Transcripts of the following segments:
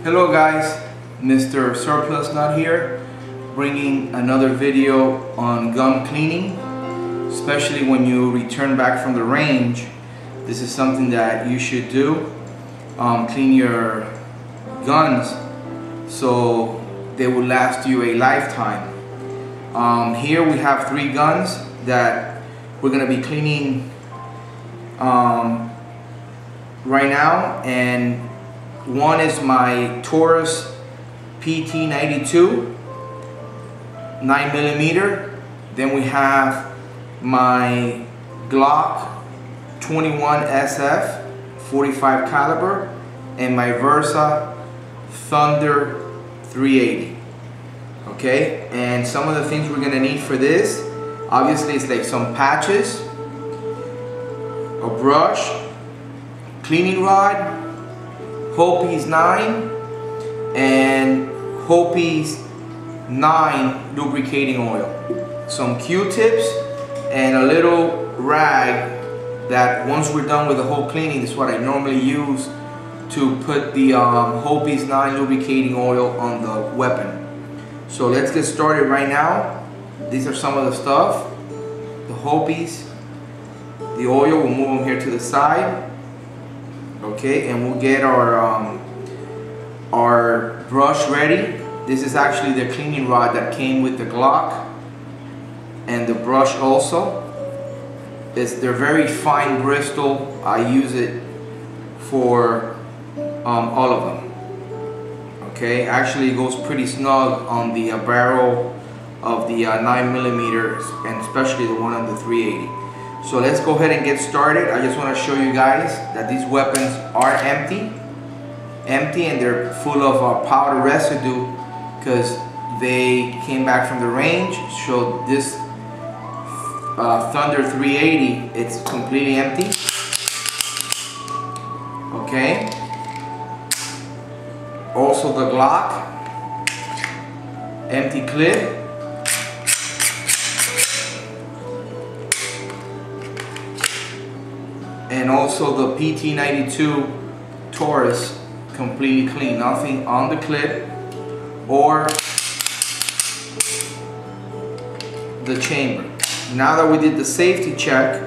Hello guys, Mr. Surplus Nut here, bringing another video on gun cleaning. Especially when you return back from the range, this is something that you should do. Clean your guns so they will last you a lifetime. Here we have 3 guns that we're going to be cleaning right now, and one is my Taurus PT92 9mm. Then we have my Glock 21 SF 45 caliber and my Bersa Thunder 380. Okay, and some of the things we're gonna need for this, obviously, it's like some patches, a brush, cleaning rod, Hopi's 9, and Hopi's 9 lubricating oil, some Q-tips, and a little rag that once we're done with the whole cleaning, this is what I normally use to put the Hopi's 9 lubricating oil on the weapon. So let's get started right now. These are some of the stuff. The Hopi's, the oil, we'll move them here to the side. Okay, and we'll get our brush ready. This is actually the cleaning rod that came with the Glock, and the brush also. They're very fine Bristol. I use it for all of them. Okay, actually it goes pretty snug on the barrel of the 9mm, and especially the one on the 380. So let's go ahead and get started. I just want to show you guys that these weapons are empty, and they're full of powder residue because they came back from the range. So this Thunder 380, it's completely empty. Okay. Also the Glock, empty clip. And also the PT92 Taurus, completely clean, nothing on the clip or the chamber. Now that we did the safety check,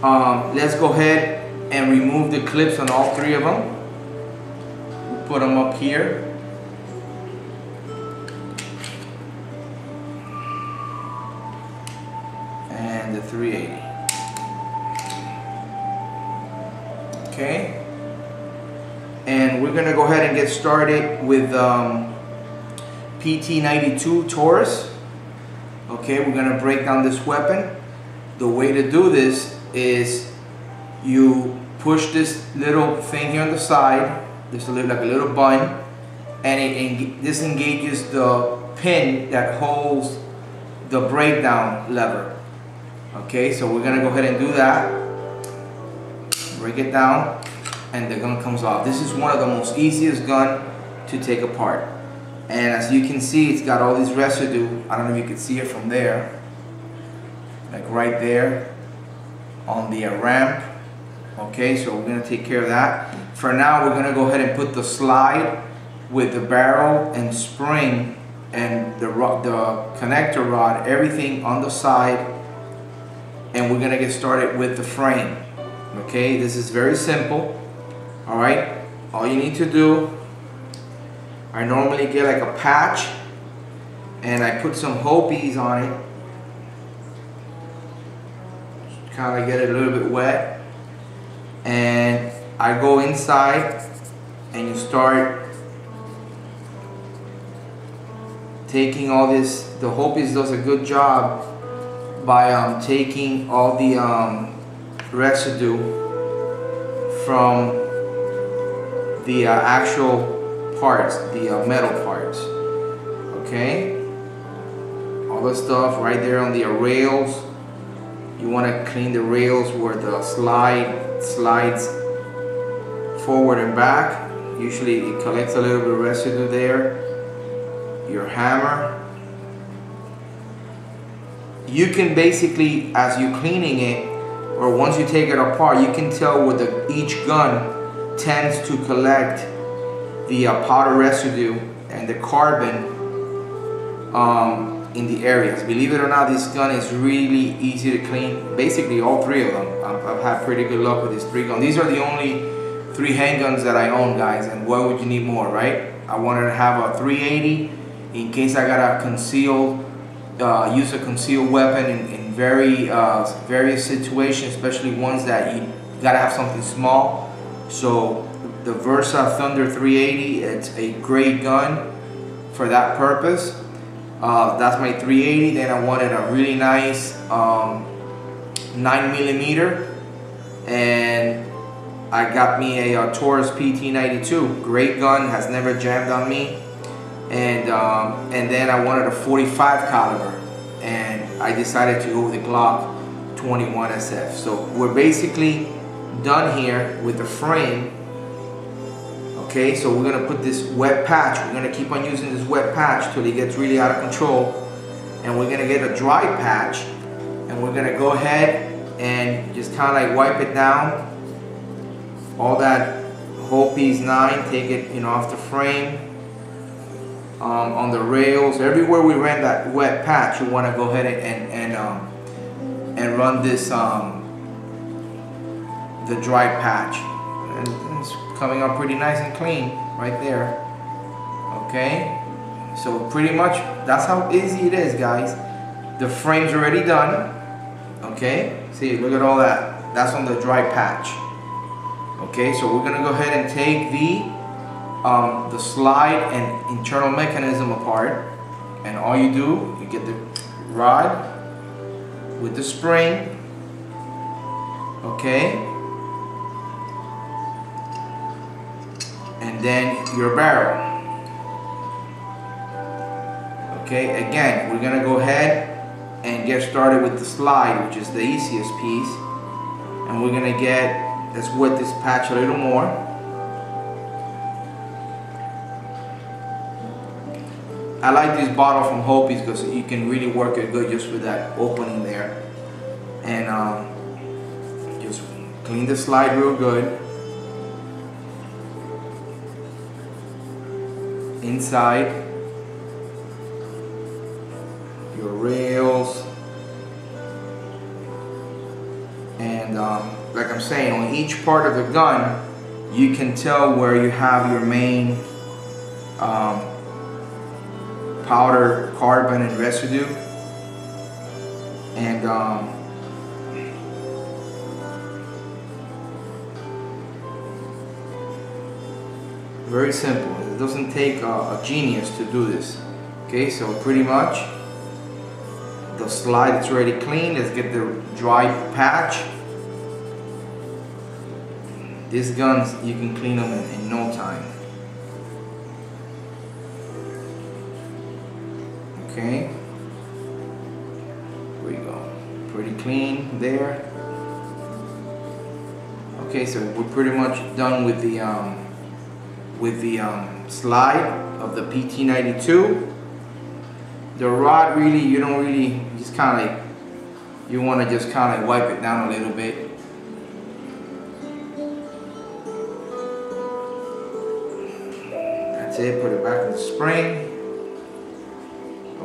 let's go ahead and remove the clips on all 3 of them. We'll put them up here. And the 380. Okay, and we're gonna go ahead and get started with PT92 Taurus. Okay, we're gonna break down this weapon. The way to do this is you push this little thing here on the side. This will look like a little button, and this engages the pin that holds the breakdown lever. Okay, so we're gonna go ahead and do that. Break it down, and the gun comes off. This is one of the most easiest gun to take apart, and as you can see, it's got all this residue. I don't know if you can see it from there, like right there on the ramp. Okay, so we're gonna take care of that. For now, we're gonna go ahead and put the slide with the barrel and spring and the connector rod, everything on the side, and we're gonna get started with the frame. Okay, this is very simple. Alright, all you need to do, I normally get like a patch and I put some Hopi's on it, kind of get it a little bit wet, and I go inside and you start taking all this. The Hopi's does a good job by taking all the residue from the actual parts, the metal parts. Okay, all the stuff right there on the rails. You want to clean the rails where the slides forward and back. Usually it collects a little bit of residue there. Your hammer. You can basically, as you're cleaning it, or once you take it apart, you can tell where each gun tends to collect the powder residue and the carbon in the areas. Believe it or not, this gun is really easy to clean. Basically all three of them. I've had pretty good luck with these 3 guns. These are the only 3 handguns that I own, guys, and why would you need more, right? I wanted to have a 380 in case I gotta use a concealed weapon in various situations, especially ones that you gotta have something small. So the Bersa Thunder 380, it's a great gun for that purpose. That's my 380. Then I wanted a really nice 9mm, and I got me a Taurus PT92. Great gun, has never jammed on me. And then I wanted a 45 caliber, and I decided to go with the Glock 21 SF. So we're basically done here with the frame. Okay, so we're gonna put this wet patch. We're gonna keep on using this wet patch till it gets really out of control, and we're gonna get a dry patch, and we're gonna go ahead and just kind of like wipe it down. All that whole piece 9, take it, you know, off the frame, on the rails, everywhere we ran that wet patch. You want to go ahead and run this the dry patch, and it's coming up pretty nice and clean right there. Okay, so pretty much that's how easy it is, guys. The frame's already done. Okay, see, look at all that. That's on the dry patch. Okay, so we're gonna go ahead and take the slide and internal mechanism apart, and all you do, you get the rod with the spring, okay, and then your barrel. Okay, again, we're gonna go ahead and get started with the slide, which is the easiest piece, and we're gonna let's wet this patch a little more. I like this bottle from Hopi's because you can really work it good just with that opening there. And just clean the slide real good. Inside your rails. And like I'm saying, on each part of the gun, you can tell where you have your main powder, carbon, and residue. And very simple. It doesn't take a genius to do this. Okay, so pretty much the slide is already clean. Let's get the dry patch. These guns, you can clean them in no time. Okay, here we go. Pretty clean there. Okay, so we're pretty much done with the slide of the PT92. The rod, really, you don't really, just kind of like, you want to just kind of wipe it down a little bit. That's it, put it back in the spring.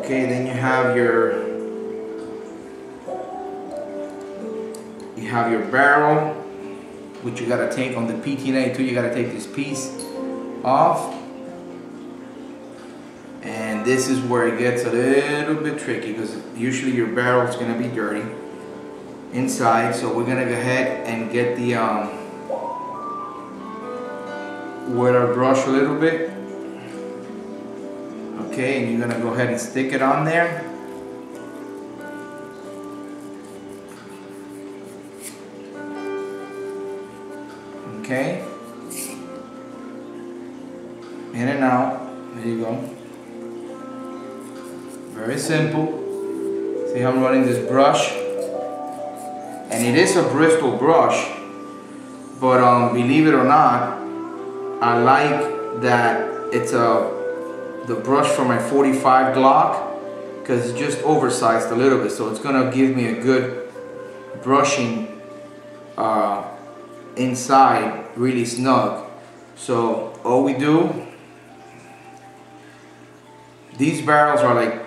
Okay, then you have your barrel, which you gotta take on the PT92. You gotta take this piece off, and this is where it gets a little bit tricky because usually your barrel is gonna be dirty inside. So we're gonna go ahead and get the wet our brush a little bit. Okay, and you're gonna go ahead and stick it on there. Okay, in and out. There you go. Very simple. See how I'm running this brush, and it is a bristle brush, but believe it or not, I like that it's the brush for my 45 Glock, because it's just oversized a little bit, so it's gonna give me a good brushing inside, really snug. So all we do these barrels are like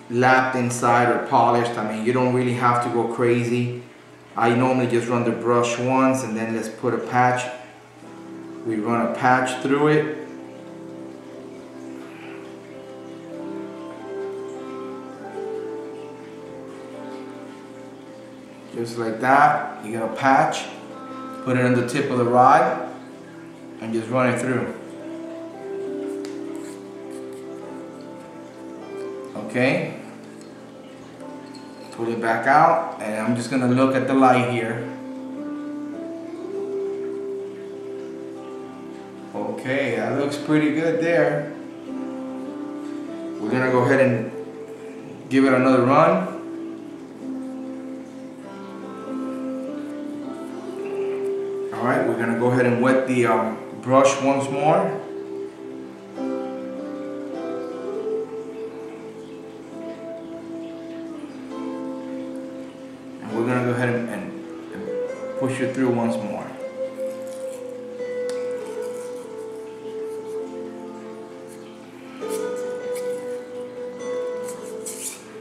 lapped inside or polished. I mean, you don't really have to go crazy. I normally just run the brush once and then let's put a patch. We run a patch through it. Just like that. You get a patch, put it on the tip of the rod and just run it through. Okay. Pull it back out, and I'm just gonna look at the light here. Okay, that looks pretty good there. We're gonna go ahead and give it another run. All right, we're gonna go ahead and wet the brush once more. We're going to go ahead and push it through once more.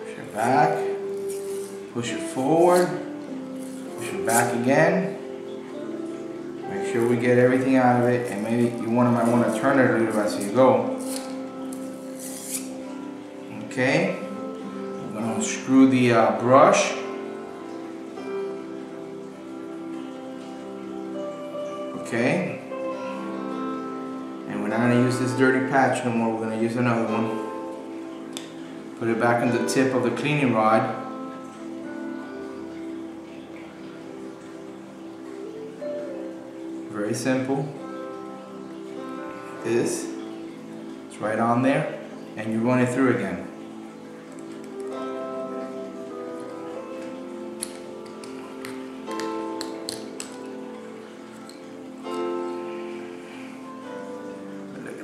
Push it back, push it forward, push it back again. Make sure we get everything out of it, and maybe you might want to turn it a little bit as you go. Okay, I'm going to screw the brush. Okay, and we're not going to use this dirty patch no more, we're going to use another one. Put it back on the tip of the cleaning rod. Very simple. It's right on there, and you run it through again.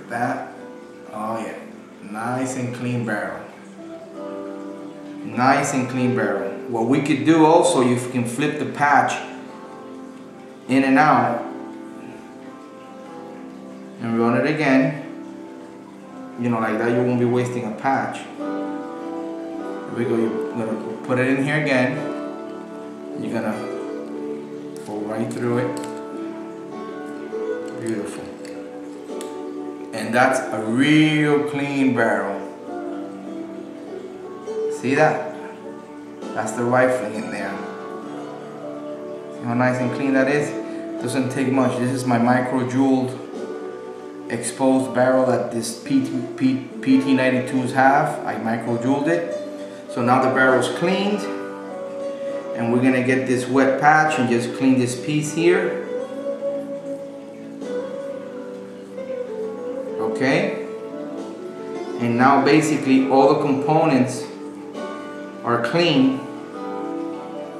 That, oh yeah, nice and clean barrel. Nice and clean barrel. What we could do also, you can flip the patch in and out and run it again. You know, like that, you won't be wasting a patch. Here we go, you're gonna put it in here again. You're gonna go right through it. Beautiful. And that's a real clean barrel. See that? That's the rifling in there. See how nice and clean that is? Doesn't take much. This is my micro-jeweled exposed barrel that this PT92s have. I micro-jeweled it. So now the barrel's cleaned. And we're gonna get this wet patch and just clean this piece here. Okay, and now basically all the components are clean.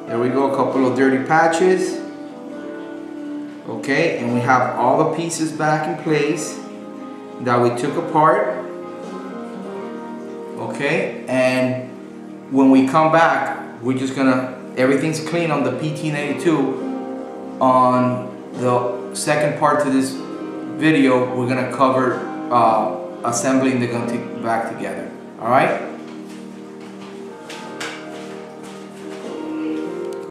There we go, a couple of dirty patches. Okay, and we have all the pieces back in place that we took apart. Okay, and when we come back, we're just gonna, everything's clean on the PT92. On the second part to this video, we're gonna cover assembling the gun back together. All right.